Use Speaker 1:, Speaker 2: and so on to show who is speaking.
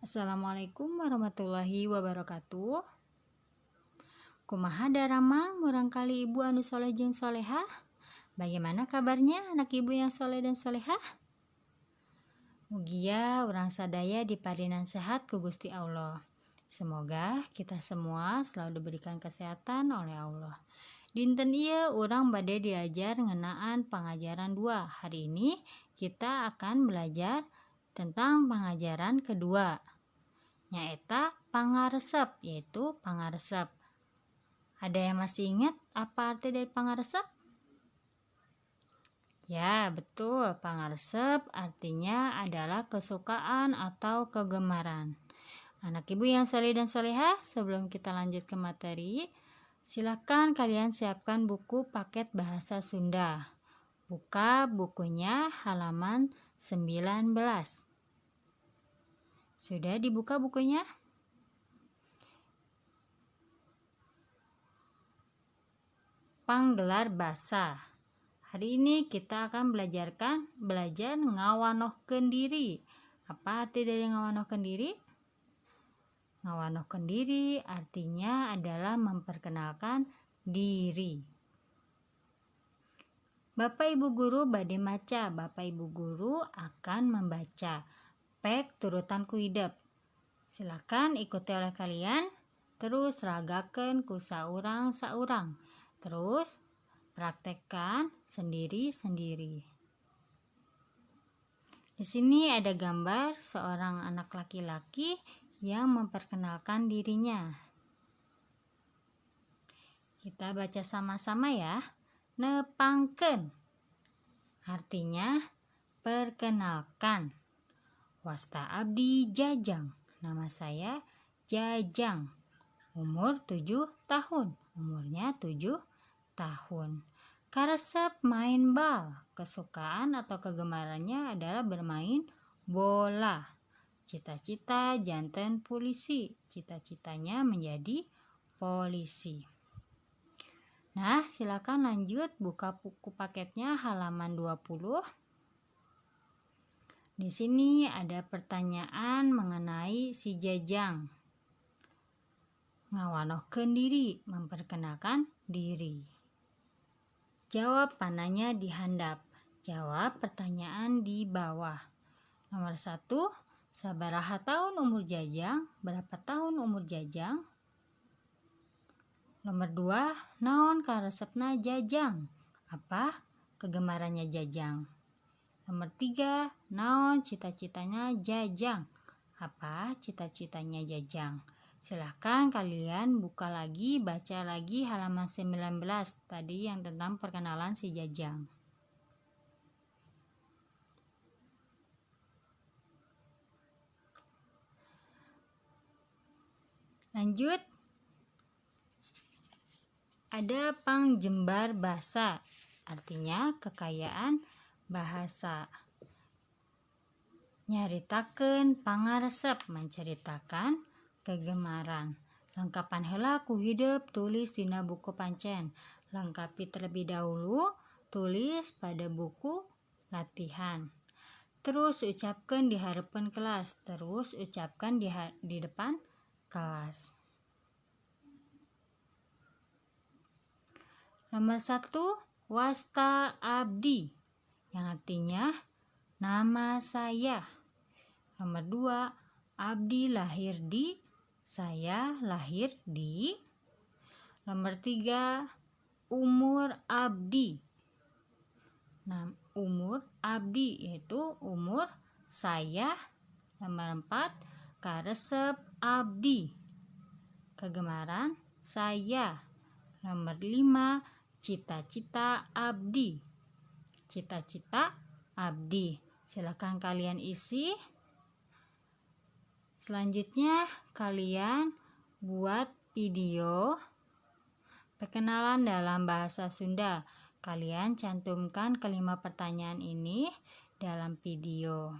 Speaker 1: Assalamualaikum warahmatullahi wabarakatuh. Kumaha daramang murangkali ibu anu soleh jeung solehah? Bagaimana kabarnya anak ibu yang soleh dan solehah? Mugia urang sadaya diparinan sehat ku Gusti Allah. Semoga kita semua selalu diberikan kesehatan oleh Allah. Dinten ieu urang bade diajar ngeunaan pangajaran 2. Hari ini kita akan belajar tentang pengajaran kedua, nyaeta pangaresep, yaitu pangaresep. Ada yang masih ingat apa arti dari pangaresep? Ya, betul. Pangaresep artinya adalah kesukaan atau kegemaran. Anak ibu yang soleh dan solehah, sebelum kita lanjut ke materi, silakan kalian siapkan buku paket bahasa Sunda. Buka bukunya halaman 19. Sudah dibuka bukunya? Panggelar basa. Hari ini kita akan belajar ngawanohkeun diri. Apa arti dari ngawanohkeun diri? Ngawanohkeun diri artinya adalah memperkenalkan diri. Bapak Ibu guru bade maca, Bapak Ibu guru akan membaca. Pek turutan ku hidup. Silakan ikuti oleh kalian, terus ragakeun ku saurang-saurang. Terus praktekkan sendiri-sendiri. Di sini ada gambar seorang anak laki-laki yang memperkenalkan dirinya. Kita baca sama-sama ya. Nepangkeun artinya perkenalkan. Wasta abdi Jajang. Nama saya Jajang. Umur 7 tahun. Umurnya 7 tahun. Karesep main bal. Kesukaan atau kegemarannya adalah bermain bola. Cita-cita janten polisi. Cita-citanya menjadi polisi. Nah, silakan lanjut buka buku paketnya halaman 20. Di sini ada pertanyaan mengenai si Jajang. Ngawanohkeun diri, memperkenalkan diri. Jawab pananya di handap. Jawab pertanyaan di bawah. Nomor 1, sabaraha tahun umur Jajang? Berapa tahun umur Jajang? Nomor 2, naon karesepna Jajang? Apa kegemarannya Jajang? Nomor 3, naon cita-citanya Jajang? Apa cita-citanya Jajang? Silahkan kalian buka lagi, baca lagi halaman 19 tadi yang tentang perkenalan si Jajang. Lanjut. Ada pangjembar basa, artinya kekayaan bahasa. Nyaritakeun pangaresep, menceritakan kegemaran. Lengkapan heula ku hidup, tulis dina buku pancen. Lengkapi terlebih dahulu, tulis pada buku latihan. Terus ucapkan di harapan kelas. Terus ucapkan di depan kelas. Nomor 1, wasta abdi, yang artinya nama saya. Nomor 2, abdi lahir di, saya lahir di. Nomor 3, umur abdi. Nah, umur abdi yaitu umur saya. Nomor 4, karesep abdi, kegemaran saya. Nomor 5, cita-cita abdi, cita-cita abdi. Silakan kalian isi. Selanjutnya kalian buat video perkenalan dalam bahasa Sunda. Kalian cantumkan kelima pertanyaan ini dalam video.